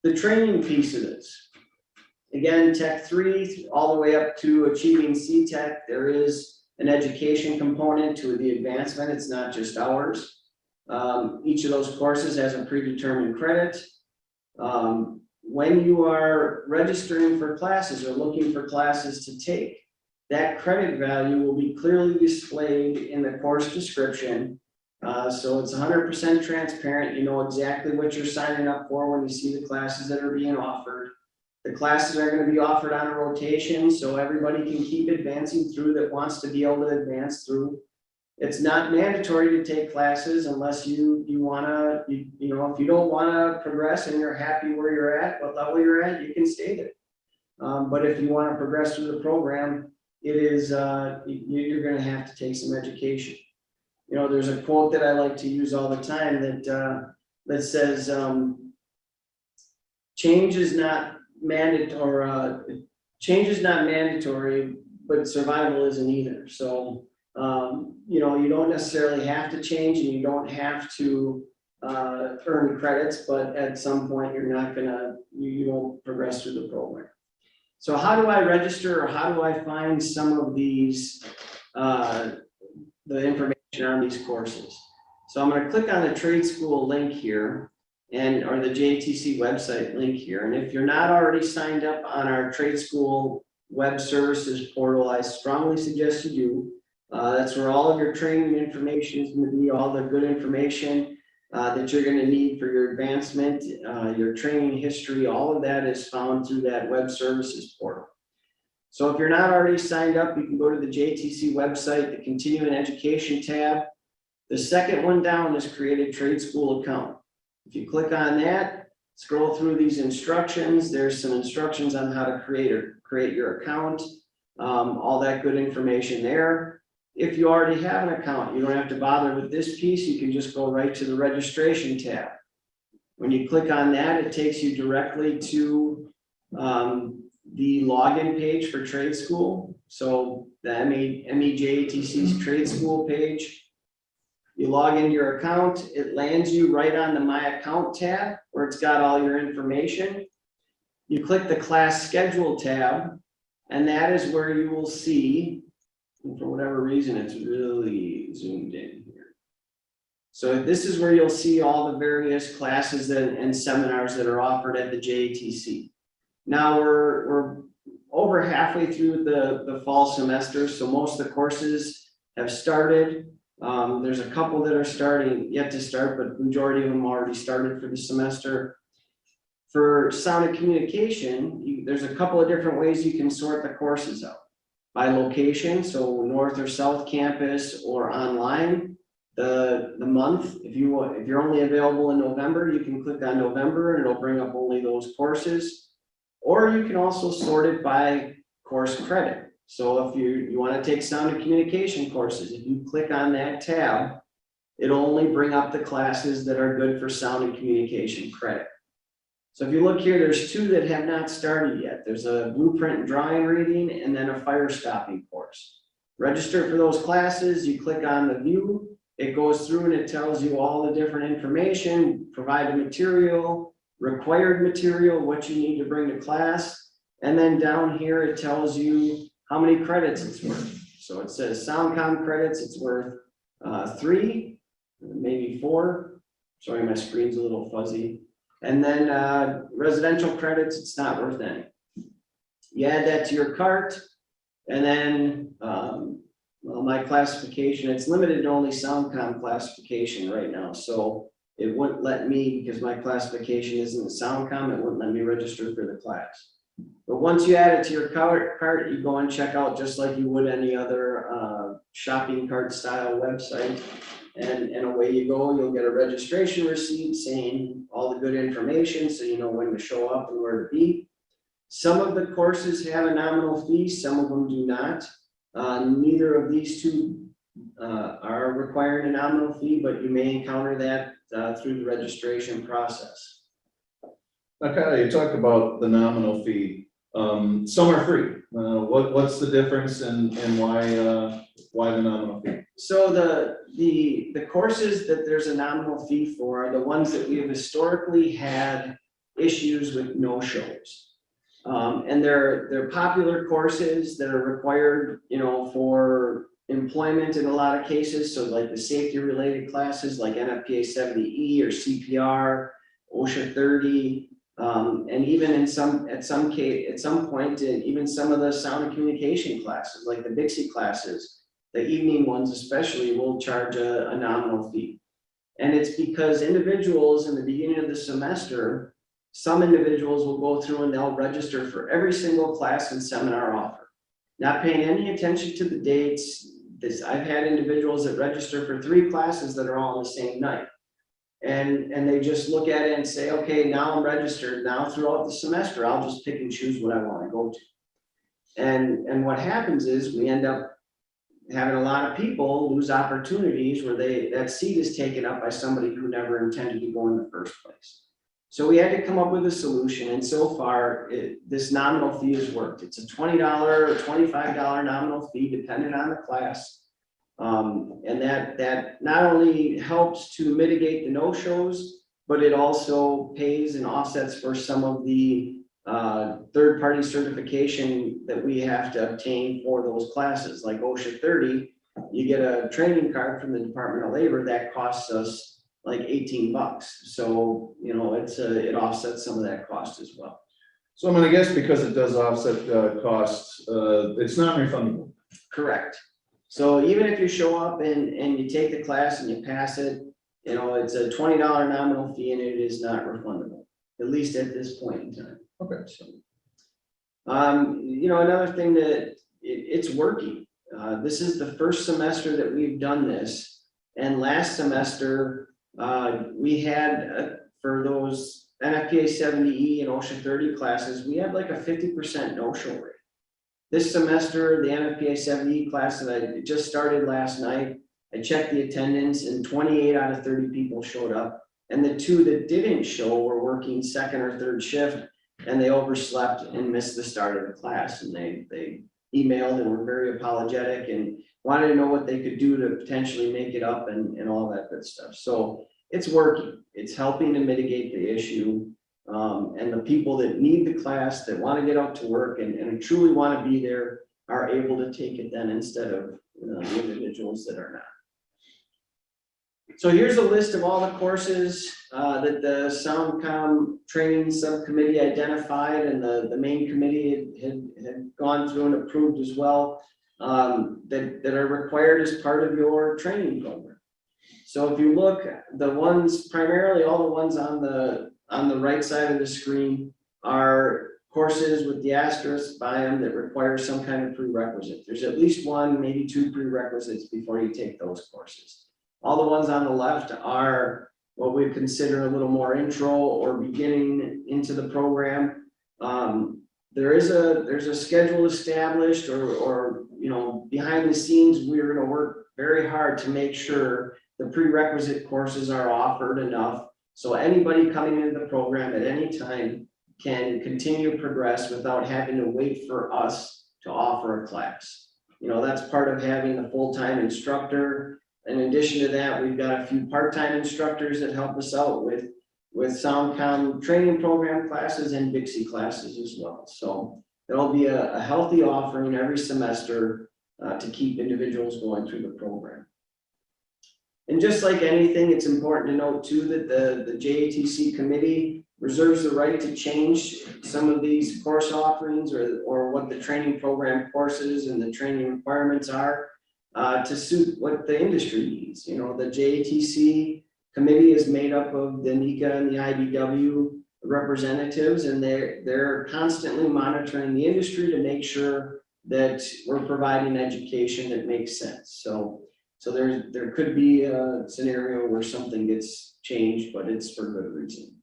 The training piece of this. Again, Tech 3, all the way up to achieving C-Tech, there is an education component to the advancement. It's not just hours. Each of those courses has a predetermined credit. When you are registering for classes or looking for classes to take, that credit value will be clearly displayed in the course description. So it's 100% transparent. You know exactly what you're signing up for when you see the classes that are being offered. The classes are going to be offered on a rotation, so everybody can keep advancing through that wants to be able to advance through. It's not mandatory to take classes unless you want to, you know, if you don't want to progress and you're happy where you're at, what level you're at, you can stay there. But if you want to progress through the program, it is, you're going to have to take some education. You know, there's a quote that I like to use all the time that says, change is not mandatory, but survival isn't either. So, you know, you don't necessarily have to change and you don't have to earn credits, but at some point you're not gonna, you won't progress through the program. So how do I register, or how do I find some of these, the information on these courses? So I'm gonna click on the trade school link here, or the JATC website link here. And if you're not already signed up on our trade school web services portal, I strongly suggest you do. That's where all of your training information is going to be, all the good information that you're going to need for your advancement, your training history, all of that is found through that web services portal. So if you're not already signed up, you can go to the JATC website, the Continuing Education tab. The second one down is create a trade school account. If you click on that, scroll through these instructions, there's some instructions on how to create your account, all that good information there. If you already have an account, you don't have to bother with this piece. You can just go right to the registration tab. When you click on that, it takes you directly to the login page for trade school. So the MEJATC's trade school page. You log into your account, it lands you right on the My Account tab where it's got all your information. You click the Class Schedule tab, and that is where you will see, and for whatever reason, it's really zoomed in here. So this is where you'll see all the various classes and seminars that are offered at the JATC. Now we're over halfway through the fall semester, so most of the courses have started. There's a couple that are yet to start, but the majority of them already started for the semester. For sound and communication, there's a couple of different ways you can sort the courses out. By location, so north or south campus or online. The month, if you're only available in November, you can click on November and it'll bring up only those courses. Or you can also sort it by course credit. So if you want to take sound and communication courses, if you click on that tab, it'll only bring up the classes that are good for sound and communication credit. So if you look here, there's two that have not started yet. There's a blueprint and drawing reading and then a fire stopping course. Register for those classes, you click on the view, it goes through and it tells you all the different information, provided material, required material, what you need to bring to class. And then down here, it tells you how many credits it's worth. So it says SoundCom credits, it's worth 3, maybe 4. Sorry, my screen's a little fuzzy. And then residential credits, it's not worth any. You add that to your cart, and then well, my classification, it's limited to only SoundCom classification right now. So it wouldn't let me, because my classification isn't SoundCom, it wouldn't let me register for the class. But once you add it to your cart, you go and check out just like you would any other shopping cart style website. And away you go, you'll get a registration receipt saying all the good information so you know when to show up and where to be. Some of the courses have a nominal fee, some of them do not. Neither of these two are requiring a nominal fee, but you may encounter that through the registration process. Okay, you talked about the nominal fee. Some are free. What's the difference and why the nominal fee? So the courses that there's a nominal fee for are the ones that we have historically had issues with no-shows. And they're popular courses that are required, you know, for employment in a lot of cases. So like the safety related classes like NFPA 70E or CPR, OSHA 30. And even at some point, even some of the sound and communication classes, like the Dixie classes, the evening ones especially, will charge a nominal fee. And it's because individuals in the beginning of the semester, some individuals will go through and they'll register for every single class and seminar offered, not paying any attention to the dates. I've had individuals that register for 3 classes that are all on the same night. And they just look at it and say, okay, now I'm registered. Now throughout the semester, I'll just pick and choose what I want to go to. And what happens is we end up having a lot of people lose opportunities where that seat is taken up by somebody who never intended to go in the first place. So we had to come up with a solution, and so far, this nominal fee has worked. It's a $20 or $25 nominal fee, depending on the class. And that not only helps to mitigate the no-shows, but it also pays and offsets for some of the third-party certification that we have to obtain for those classes, like OSHA 30. You get a training card from the Department of Labor that costs us like $18. So, you know, it offsets some of that cost as well. So I'm gonna guess because it does offset costs, it's not refundable. Correct. So even if you show up and you take the class and you pass it, you know, it's a $20 nominal fee and it is not refundable, at least at this point in time. Okay. So, you know, another thing that it's working. This is the first semester that we've done this, and last semester we had for those NFPA 70E and OSHA 30 classes, we had like a 50% no-show rate. This semester, the NFPA 70E class that I just started last night, I checked the attendance and 28 out of 30 people showed up. And the 2 that didn't show were working second or third shift, and they overslept and missed the start of the class. And they emailed and were very apologetic and wanted to know what they could do to potentially make it up and all that good stuff. So it's working. It's helping to mitigate the issue. And the people that need the class, that want to get out to work and truly want to be there, are able to take it then instead of the individuals that are not. So here's a list of all the courses that the SoundCom training subcommittee identified, and the main committee had gone through and approved as well, that are required as part of your training program. So if you look, the ones, primarily all the ones on the right side of the screen are courses with the asterisk by them that require some kind of prerequisite. There's at least 1, maybe 2 prerequisites before you take those courses. All the ones on the left are what we consider a little more intro or beginning into the program. There's a schedule established, or you know, behind the scenes, we're going to work very hard to make sure the prerequisite courses are offered enough so anybody coming into the program at any time can continue to progress without having to wait for us to offer a class. You know, that's part of having a full-time instructor. In addition to that, we've got a few part-time instructors that help us out with SoundCom training program classes and Dixie classes as well. So there'll be a healthy offering every semester to keep individuals going through the program. And just like anything, it's important to note too that the JATC committee reserves the right to change some of these course offerings or what the training program courses and the training requirements are to suit what the industry needs. You know, the JATC committee is made up of the NECA and the IBW representatives, and they're constantly monitoring the industry to make sure that we're providing education that makes sense. So there could be a scenario where something gets changed, but it's for good reason.